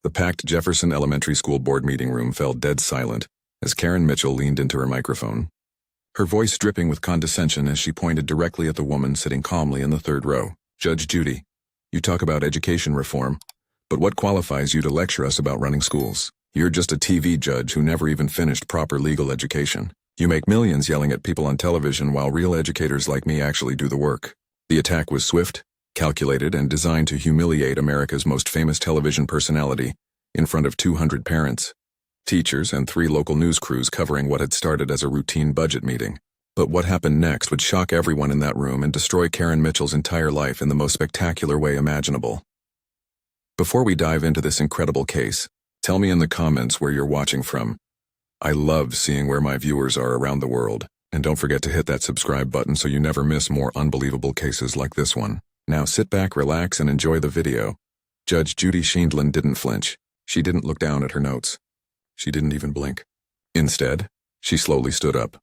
The packed Jefferson Elementary School board meeting room fell dead silent as Karen Mitchell leaned into her microphone, her voice dripping with condescension as she pointed directly at the woman sitting calmly in the third row. Judge Judy, you talk about education reform, but what qualifies you to lecture us about running schools? You're just a TV judge who never even finished proper legal education. You make millions yelling at people on television while real educators like me actually do the work. The attack was swift, calculated, and designed to humiliate America's most famous television personality in front of 200 parents, teachers, and 3 local news crews covering what had started as a routine budget meeting. But what happened next would shock everyone in that room and destroy Karen Mitchell's entire life in the most spectacular way imaginable. Before we dive into this incredible case, tell me in the comments where you're watching from. I love seeing where my viewers are around the world, and don't forget to hit that subscribe button so you never miss more unbelievable cases like this one. Now sit back, relax, and enjoy the video. Judge Judy Sheindlin didn't flinch. She didn't look down at her notes. She didn't even blink. Instead, she slowly stood up,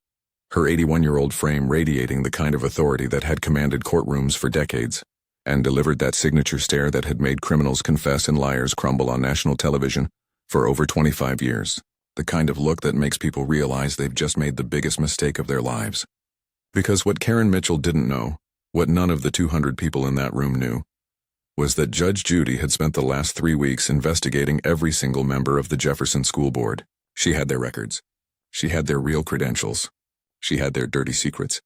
her 81-year-old frame radiating the kind of authority that had commanded courtrooms for decades, and delivered that signature stare that had made criminals confess and liars crumble on national television for over 25 years. The kind of look that makes people realize they've just made the biggest mistake of their lives. Because what Karen Mitchell didn't know, what none of the 200 people in that room knew, was that Judge Judy had spent the last 3 weeks investigating every single member of the Jefferson School Board. She had their records. She had their real credentials. She had their dirty secrets.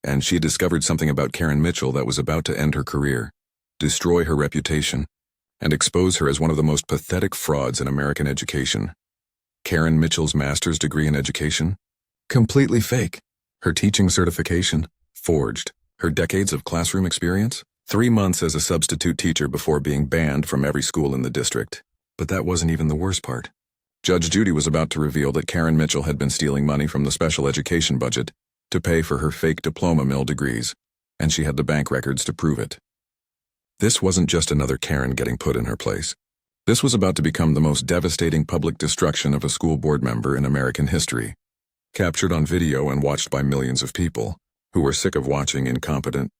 And she discovered something about Karen Mitchell that was about to end her career, destroy her reputation, and expose her as one of the most pathetic frauds in American education. Karen Mitchell's master's degree in education? Completely fake. Her teaching certification? Forged. Her decades of classroom experience? 3 months as a substitute teacher before being banned from every school in the district. But that wasn't even the worst part. Judge Judy was about to reveal that Karen Mitchell had been stealing money from the special education budget to pay for her fake diploma mill degrees, and she had the bank records to prove it. This wasn't just another Karen getting put in her place. This was about to become the most devastating public destruction of a school board member in American history, captured on video and watched by millions of people who were sick of watching incompetent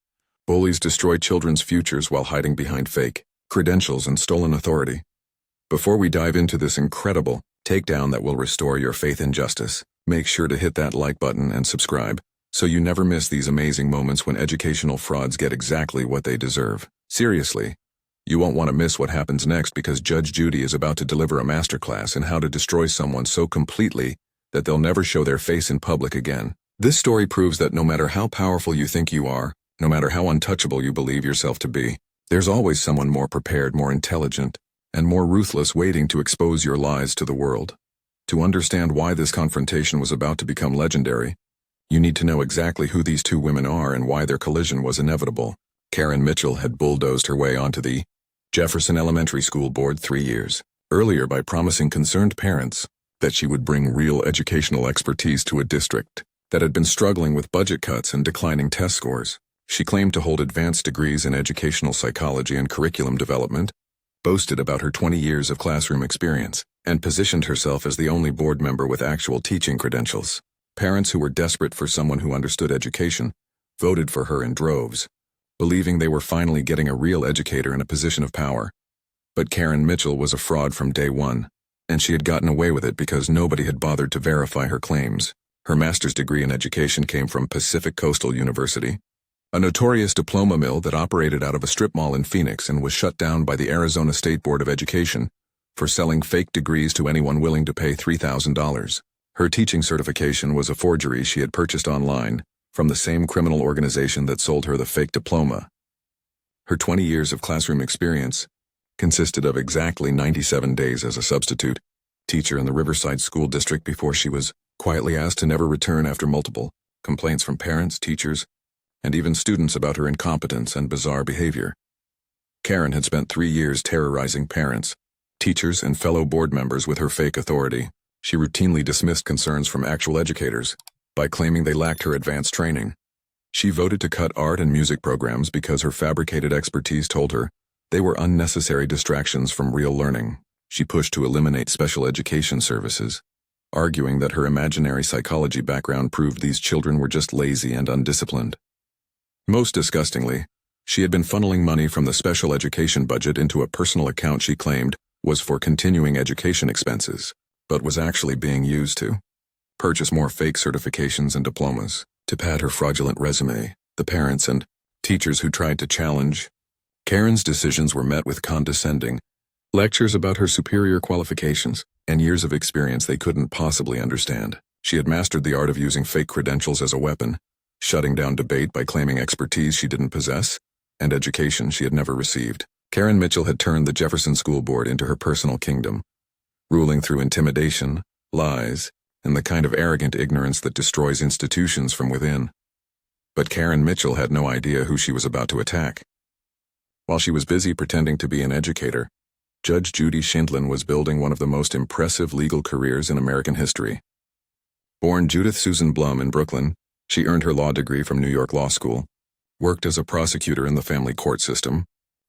bullies destroy children's futures while hiding behind fake credentials and stolen authority. Before we dive into this incredible takedown that will restore your faith in justice, make sure to hit that like button and subscribe so you never miss these amazing moments when educational frauds get exactly what they deserve. Seriously, you won't want to miss what happens next because Judge Judy is about to deliver a masterclass in how to destroy someone so completely that they'll never show their face in public again. This story proves that no matter how powerful you think you are, no matter how untouchable you believe yourself to be, there's always someone more prepared, more intelligent, and more ruthless waiting to expose your lies to the world. To understand why this confrontation was about to become legendary, you need to know exactly who these 2 women are and why their collision was inevitable. Karen Mitchell had bulldozed her way onto the Jefferson Elementary School Board 3 years earlier by promising concerned parents that she would bring real educational expertise to a district that had been struggling with budget cuts and declining test scores. She claimed to hold advanced degrees in educational psychology and curriculum development, boasted about her 20 years of classroom experience, and positioned herself as the only board member with actual teaching credentials. Parents who were desperate for someone who understood education voted for her in droves, believing they were finally getting a real educator in a position of power. But Karen Mitchell was a fraud from day one, and she had gotten away with it because nobody had bothered to verify her claims. Her master's degree in education came from Pacific Coastal University, a notorious diploma mill that operated out of a strip mall in Phoenix and was shut down by the Arizona State Board of Education for selling fake degrees to anyone willing to pay $3,000. Her teaching certification was a forgery she had purchased online from the same criminal organization that sold her the fake diploma. Her 20 years of classroom experience consisted of exactly 97 days as a substitute teacher in the Riverside School District before she was quietly asked to never return after multiple complaints from parents, teachers, and even students about her incompetence and bizarre behavior. Karen had spent 3 years terrorizing parents, teachers, and fellow board members with her fake authority. She routinely dismissed concerns from actual educators by claiming they lacked her advanced training. She voted to cut art and music programs because her fabricated expertise told her they were unnecessary distractions from real learning. She pushed to eliminate special education services, arguing that her imaginary psychology background proved these children were just lazy and undisciplined. Most disgustingly, she had been funneling money from the special education budget into a personal account she claimed was for continuing education expenses, but was actually being used to purchase more fake certifications and diplomas, to pad her fraudulent resume. The parents and teachers who tried to challenge Karen's decisions were met with condescending lectures about her superior qualifications and years of experience they couldn't possibly understand. She had mastered the art of using fake credentials as a weapon, shutting down debate by claiming expertise she didn't possess and education she had never received. Karen Mitchell had turned the Jefferson School Board into her personal kingdom, ruling through intimidation, lies, and the kind of arrogant ignorance that destroys institutions from within. But Karen Mitchell had no idea who she was about to attack. While she was busy pretending to be an educator, Judge Judy Schindlin was building one of the most impressive legal careers in American history. Born Judith Susan Blum in Brooklyn, she earned her law degree from New York Law School, worked as a prosecutor in the family court system,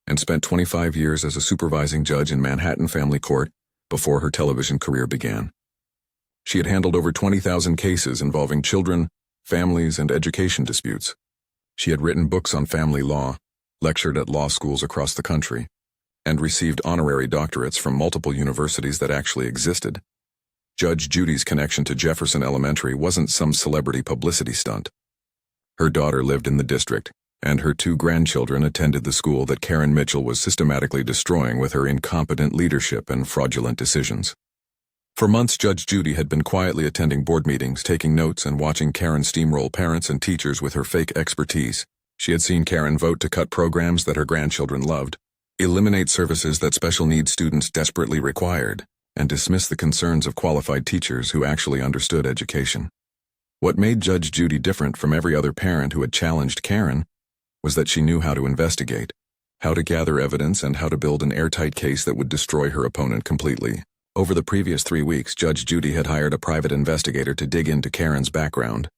and spent 25 years as a supervising judge in Manhattan Family Court before her television career began. She had handled over 20,000 cases involving children, families, and education disputes. She had written books on family law, lectured at law schools across the country, and received honorary doctorates from multiple universities that actually existed. Judge Judy's connection to Jefferson Elementary wasn't some celebrity publicity stunt. Her daughter lived in the district, and her 2 grandchildren attended the school that Karen Mitchell was systematically destroying with her incompetent leadership and fraudulent decisions. For months, Judge Judy had been quietly attending board meetings, taking notes, and watching Karen steamroll parents and teachers with her fake expertise. She had seen Karen vote to cut programs that her grandchildren loved, eliminate services that special needs students desperately required, and dismiss the concerns of qualified teachers who actually understood education. What made Judge Judy different from every other parent who had challenged Karen was that she knew how to investigate, how to gather evidence, and how to build an airtight case that would destroy her opponent completely. Over the previous 3 weeks, Judge Judy had hired a private investigator to dig into Karen's background,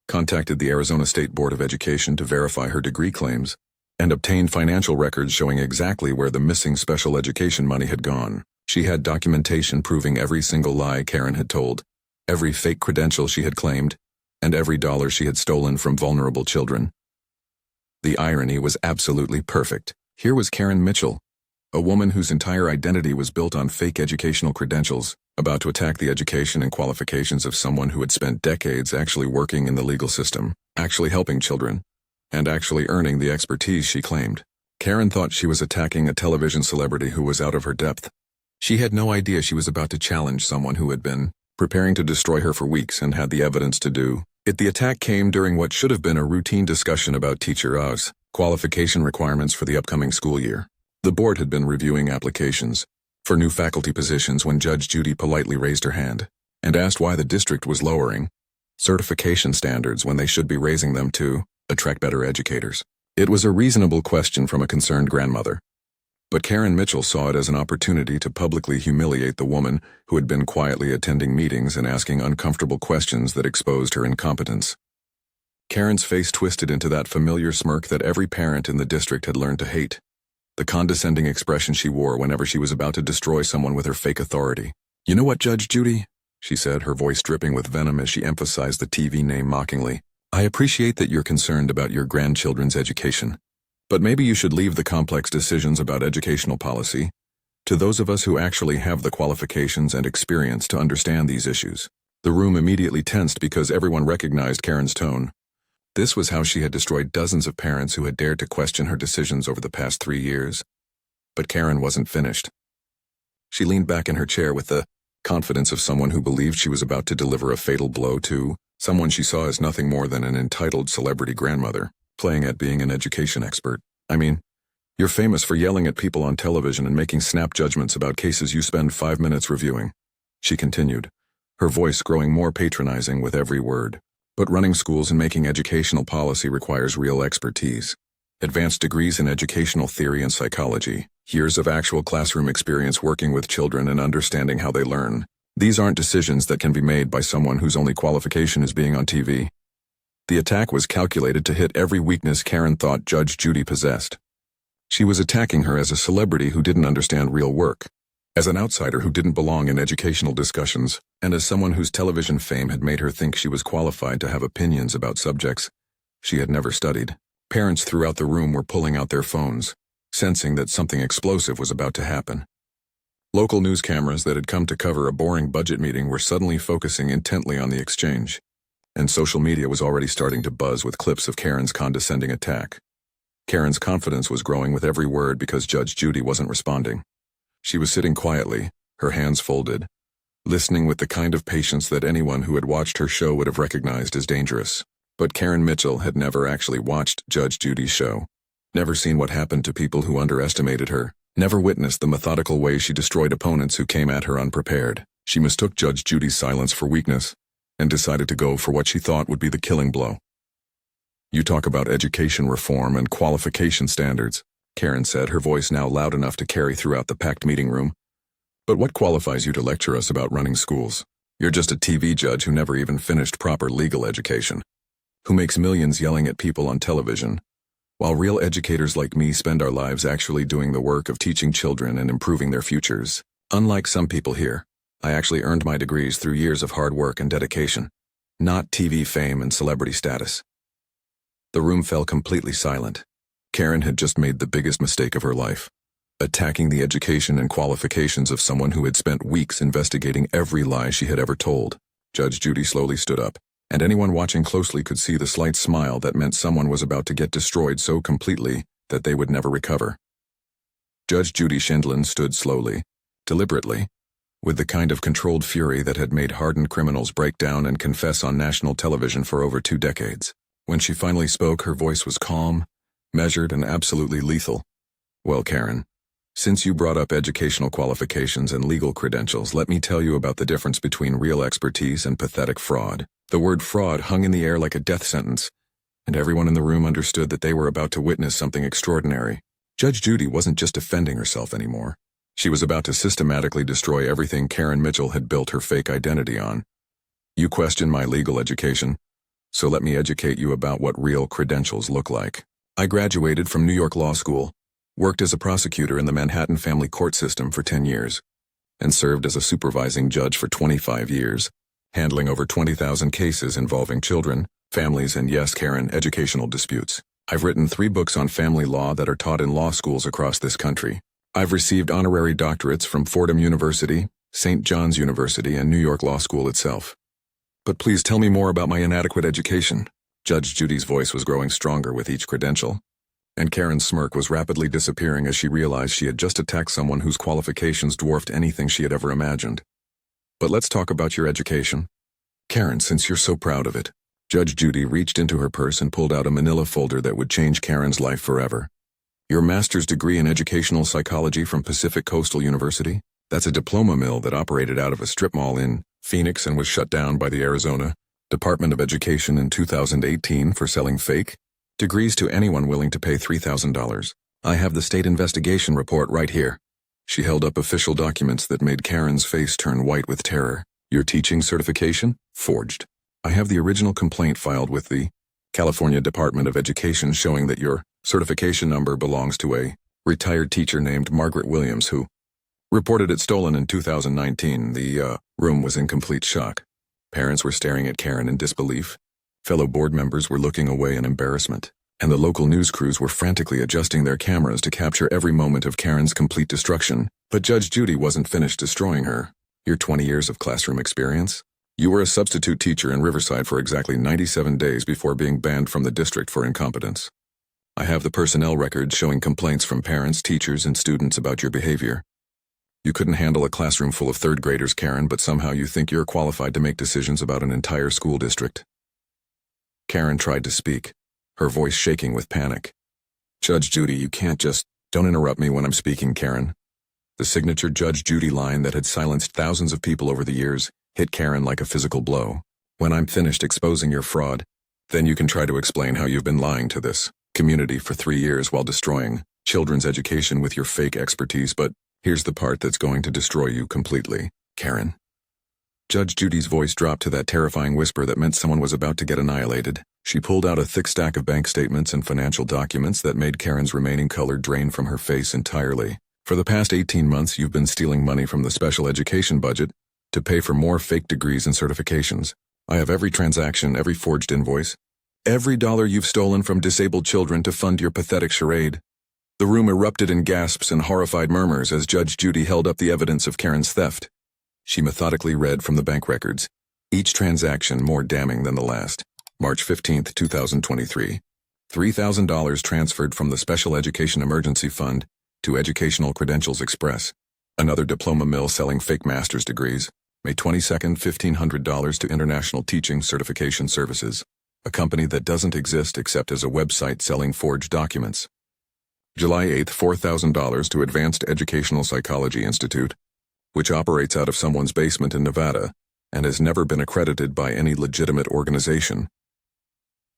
contacted the Arizona State Board of Education to verify her degree claims, and obtained financial records showing exactly where the missing special education money had gone. She had documentation proving every single lie Karen had told, every fake credential she had claimed, and every dollar she had stolen from vulnerable children. The irony was absolutely perfect. Here was Karen Mitchell, a woman whose entire identity was built on fake educational credentials, about to attack the education and qualifications of someone who had spent decades actually working in the legal system, actually helping children, and actually earning the expertise she claimed. Karen thought she was attacking a television celebrity who was out of her depth. She had no idea she was about to challenge someone who had been preparing to destroy her for weeks and had the evidence to do it. The attack came during what should have been a routine discussion about teacher qualification requirements for the upcoming school year. The board had been reviewing applications for new faculty positions when Judge Judy politely raised her hand and asked why the district was lowering certification standards when they should be raising them to attract better educators. It was a reasonable question from a concerned grandmother, but Karen Mitchell saw it as an opportunity to publicly humiliate the woman who had been quietly attending meetings and asking uncomfortable questions that exposed her incompetence. Karen's face twisted into that familiar smirk that every parent in the district had learned to hate, the condescending expression she wore whenever she was about to destroy someone with her fake authority. "You know what, Judge Judy?" she said, her voice dripping with venom as she emphasized the TV name mockingly. "I appreciate that you're concerned about your grandchildren's education, but maybe you should leave the complex decisions about educational policy to those of us who actually have the qualifications and experience to understand these issues." The room immediately tensed because everyone recognized Karen's tone. This was how she had destroyed dozens of parents who had dared to question her decisions over the past 3 years. But Karen wasn't finished. She leaned back in her chair with the confidence of someone who believed she was about to deliver a fatal blow to someone she saw as nothing more than an entitled celebrity grandmother, playing at being an education expert. "I mean, you're famous for yelling at people on television and making snap judgments about cases you spend 5 minutes reviewing," she continued, her voice growing more patronizing with every word. "But running schools and making educational policy requires real expertise. Advanced degrees in educational theory and psychology, years of actual classroom experience working with children and understanding how they learn. These aren't decisions that can be made by someone whose only qualification is being on TV." The attack was calculated to hit every weakness Karen thought Judge Judy possessed. She was attacking her as a celebrity who didn't understand real work, as an outsider who didn't belong in educational discussions, and as someone whose television fame had made her think she was qualified to have opinions about subjects she had never studied. Parents throughout the room were pulling out their phones, sensing that something explosive was about to happen. Local news cameras that had come to cover a boring budget meeting were suddenly focusing intently on the exchange, and social media was already starting to buzz with clips of Karen's condescending attack. Karen's confidence was growing with every word because Judge Judy wasn't responding. She was sitting quietly, her hands folded, listening with the kind of patience that anyone who had watched her show would have recognized as dangerous. But Karen Mitchell had never actually watched Judge Judy's show, never seen what happened to people who underestimated her, never witnessed the methodical way she destroyed opponents who came at her unprepared. She mistook Judge Judy's silence for weakness and decided to go for what she thought would be the killing blow. "You talk about education reform and qualification standards," Karen said, her voice now loud enough to carry throughout the packed meeting room. "But what qualifies you to lecture us about running schools? You're just a TV judge who never even finished proper legal education, who makes millions yelling at people on television, while real educators like me spend our lives actually doing the work of teaching children and improving their futures. Unlike some people here, I actually earned my degrees through years of hard work and dedication, not TV fame and celebrity status." The room fell completely silent. Karen had just made the biggest mistake of her life, attacking the education and qualifications of someone who had spent weeks investigating every lie she had ever told. Judge Judy slowly stood up, and anyone watching closely could see the slight smile that meant someone was about to get destroyed so completely that they would never recover. Judge Judy Sheindlin stood slowly, deliberately, with the kind of controlled fury that had made hardened criminals break down and confess on national television for over 2 decades. When she finally spoke, her voice was calm, measured, and absolutely lethal. "Well, Karen, since you brought up educational qualifications and legal credentials, let me tell you about the difference between real expertise and pathetic fraud." The word fraud hung in the air like a death sentence, and everyone in the room understood that they were about to witness something extraordinary. Judge Judy wasn't just defending herself anymore. She was about to systematically destroy everything Karen Mitchell had built her fake identity on. "You question my legal education, so let me educate you about what real credentials look like. I graduated from New York Law School, worked as a prosecutor in the Manhattan family court system for 10 years, and served as a supervising judge for 25 years, handling over 20,000 cases involving children, families, and yes, Karen, educational disputes. I've written 3 books on family law that are taught in law schools across this country. I've received honorary doctorates from Fordham University, St. John's University, and New York Law School itself. But please tell me more about my inadequate education." Judge Judy's voice was growing stronger with each credential, and Karen's smirk was rapidly disappearing as she realized she had just attacked someone whose qualifications dwarfed anything she had ever imagined. "But let's talk about your education. Karen, since you're so proud of it." Judge Judy reached into her purse and pulled out a manila folder that would change Karen's life forever. "Your master's degree in educational psychology from Pacific Coastal University? That's a diploma mill that operated out of a strip mall in Phoenix and was shut down by the Arizona Department of Education in 2018 for selling fake degrees to anyone willing to pay $3,000. I have the state investigation report right here." She held up official documents that made Karen's face turn white with terror. "Your teaching certification? Forged. I have the original complaint filed with the California Department of Education showing that your certification number belongs to a retired teacher named Margaret Williams who reported it stolen in 2019. The room was in complete shock. Parents were staring at Karen in disbelief. Fellow board members were looking away in embarrassment, and the local news crews were frantically adjusting their cameras to capture every moment of Karen's complete destruction. But Judge Judy wasn't finished destroying her. "Your 20 years of classroom experience? You were a substitute teacher in Riverside for exactly 97 days before being banned from the district for incompetence. I have the personnel records showing complaints from parents, teachers, and students about your behavior. You couldn't handle a classroom full of 3rd graders, Karen, but somehow you think you're qualified to make decisions about an entire school district." Karen tried to speak, her voice shaking with panic. "Judge Judy, you can't just— Don't interrupt me when I'm speaking, Karen." The signature Judge Judy line that had silenced thousands of people over the years hit Karen like a physical blow. "When I'm finished exposing your fraud, then you can try to explain how you've been lying to this community for 3 years while destroying children's education with your fake expertise, but here's the part that's going to destroy you completely, Karen." Judge Judy's voice dropped to that terrifying whisper that meant someone was about to get annihilated. She pulled out a thick stack of bank statements and financial documents that made Karen's remaining color drain from her face entirely. "For the past 18 months, you've been stealing money from the special education budget to pay for more fake degrees and certifications. I have every transaction, every forged invoice, every dollar you've stolen from disabled children to fund your pathetic charade. The room erupted in gasps and horrified murmurs as Judge Judy held up the evidence of Karen's theft. She methodically read from the bank records, each transaction more damning than the last. March 15, 2023. $3,000 transferred from the Special Education Emergency Fund to Educational Credentials Express. Another diploma mill selling fake master's degrees. May 22nd, $1,500 to International Teaching Certification Services, a company that doesn't exist except as a website selling forged documents. July 8th, $4,000 to Advanced Educational Psychology Institute, which operates out of someone's basement in Nevada and has never been accredited by any legitimate organization.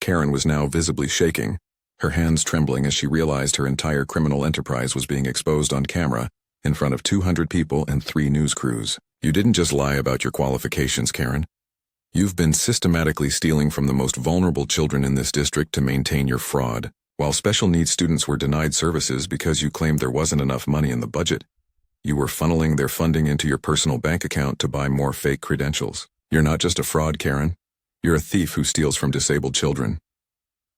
Karen was now visibly shaking, her hands trembling as she realized her entire criminal enterprise was being exposed on camera in front of 200 people and 3 news crews. You didn't just lie about your qualifications, Karen. You've been systematically stealing from the most vulnerable children in this district to maintain your fraud, while special needs students were denied services because you claimed there wasn't enough money in the budget. You were funneling their funding into your personal bank account to buy more fake credentials. You're not just a fraud, Karen. You're a thief who steals from disabled children.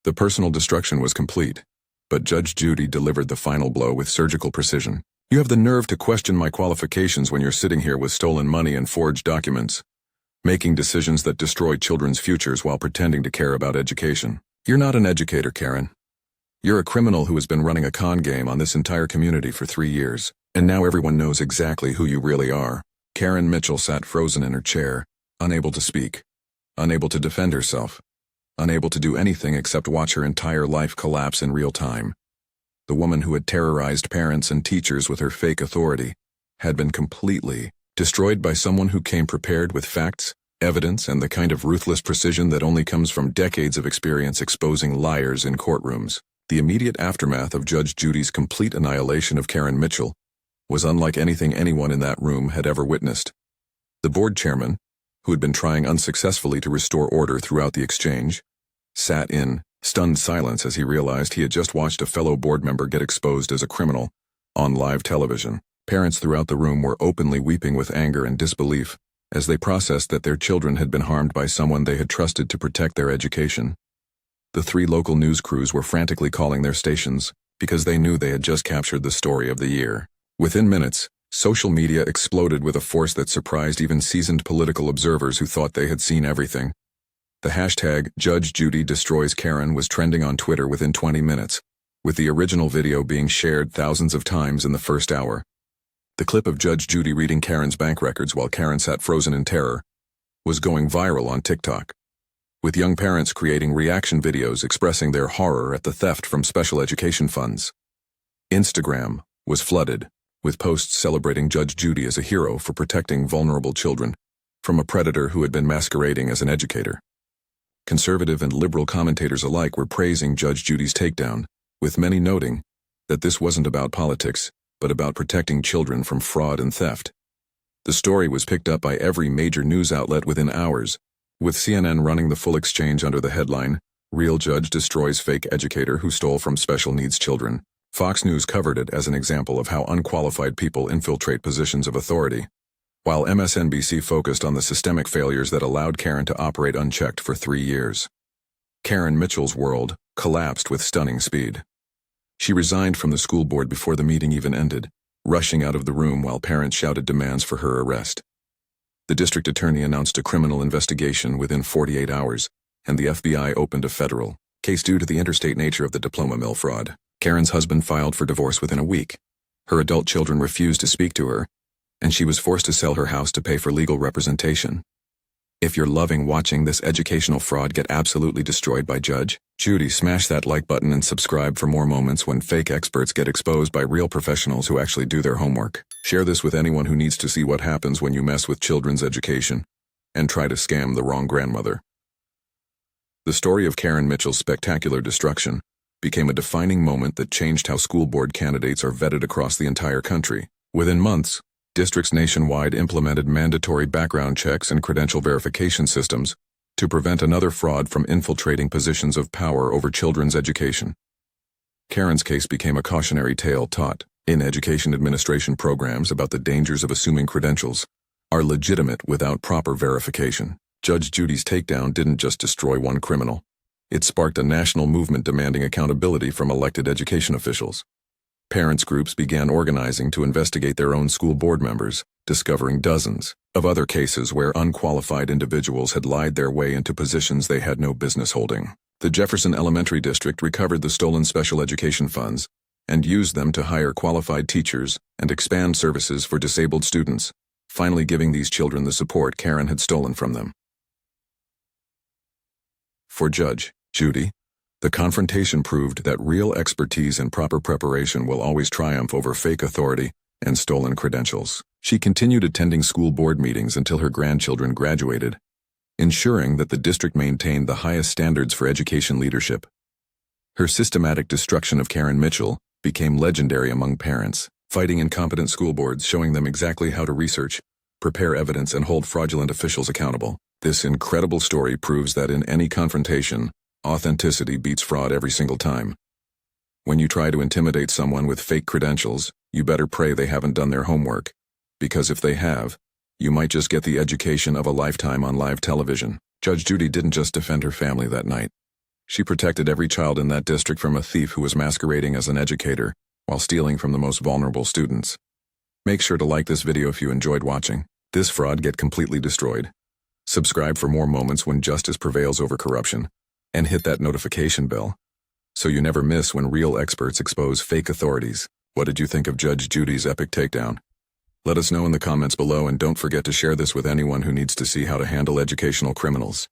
The personal destruction was complete, but Judge Judy delivered the final blow with surgical precision. You have the nerve to question my qualifications when you're sitting here with stolen money and forged documents, making decisions that destroy children's futures while pretending to care about education. You're not an educator, Karen. You're a criminal who has been running a con game on this entire community for 3 years, and now everyone knows exactly who you really are. Karen Mitchell sat frozen in her chair, unable to speak, unable to defend herself, unable to do anything except watch her entire life collapse in real time. The woman who had terrorized parents and teachers with her fake authority had been completely destroyed by someone who came prepared with facts, evidence, and the kind of ruthless precision that only comes from decades of experience exposing liars in courtrooms. The immediate aftermath of Judge Judy's complete annihilation of Karen Mitchell was unlike anything anyone in that room had ever witnessed. The board chairman, who had been trying unsuccessfully to restore order throughout the exchange, sat in stunned silence as he realized he had just watched a fellow board member get exposed as a criminal on live television. Parents throughout the room were openly weeping with anger and disbelief as they processed that their children had been harmed by someone they had trusted to protect their education. The 3 local news crews were frantically calling their stations because they knew they had just captured the story of the year. Within minutes, social media exploded with a force that surprised even seasoned political observers who thought they had seen everything. The hashtag Judge Judy Destroys Karen was trending on Twitter within 20 minutes, with the original video being shared thousands of times in the first hour. The clip of Judge Judy reading Karen's bank records while Karen sat frozen in terror was going viral on TikTok, with young parents creating reaction videos expressing their horror at the theft from special education funds. Instagram was flooded with posts celebrating Judge Judy as a hero for protecting vulnerable children from a predator who had been masquerading as an educator. Conservative and liberal commentators alike were praising Judge Judy's takedown, with many noting that this wasn't about politics, but about protecting children from fraud and theft. The story was picked up by every major news outlet within hours, with CNN running the full exchange under the headline, "Real Judge Destroys Fake Educator Who Stole from Special Needs Children." Fox News covered it as an example of how unqualified people infiltrate positions of authority, while MSNBC focused on the systemic failures that allowed Karen to operate unchecked for 3 years. Karen Mitchell's world collapsed with stunning speed. She resigned from the school board before the meeting even ended, rushing out of the room while parents shouted demands for her arrest. The district attorney announced a criminal investigation within 48 hours, and the FBI opened a federal case due to the interstate nature of the diploma mill fraud. Karen's husband filed for divorce within a week. Her adult children refused to speak to her, and she was forced to sell her house to pay for legal representation. If you're loving watching this educational fraud get absolutely destroyed by Judge Judy, smash that like button and subscribe for more moments when fake experts get exposed by real professionals who actually do their homework. Share this with anyone who needs to see what happens when you mess with children's education and try to scam the wrong grandmother. The story of Karen Mitchell's spectacular destruction became a defining moment that changed how school board candidates are vetted across the entire country. Within months, districts nationwide implemented mandatory background checks and credential verification systems to prevent another fraud from infiltrating positions of power over children's education. Karen's case became a cautionary tale taught in education administration programs about the dangers of assuming credentials are legitimate without proper verification. Judge Judy's takedown didn't just destroy one criminal. It sparked a national movement demanding accountability from elected education officials. Parents' groups began organizing to investigate their own school board members, discovering dozens of other cases where unqualified individuals had lied their way into positions they had no business holding. The Jefferson Elementary District recovered the stolen special education funds and used them to hire qualified teachers and expand services for disabled students, finally giving these children the support Karen had stolen from them. For Judge Judy, the confrontation proved that real expertise and proper preparation will always triumph over fake authority and stolen credentials. She continued attending school board meetings until her grandchildren graduated, ensuring that the district maintained the highest standards for education leadership. Her systematic destruction of Karen Mitchell became legendary among parents, fighting incompetent school boards, showing them exactly how to research, prepare evidence, and hold fraudulent officials accountable. This incredible story proves that in any confrontation, authenticity beats fraud every single time. When you try to intimidate someone with fake credentials, you better pray they haven't done their homework, because if they have, you might just get the education of a lifetime on live television. Judge Judy didn't just defend her family that night. She protected every child in that district from a thief who was masquerading as an educator while stealing from the most vulnerable students. Make sure to like this video if you enjoyed watching this fraud get completely destroyed. Subscribe for more moments when justice prevails over corruption, and hit that notification bell so you never miss when real experts expose fake authorities. What did you think of Judge Judy's epic takedown? Let us know in the comments below, and don't forget to share this with anyone who needs to see how to handle educational criminals.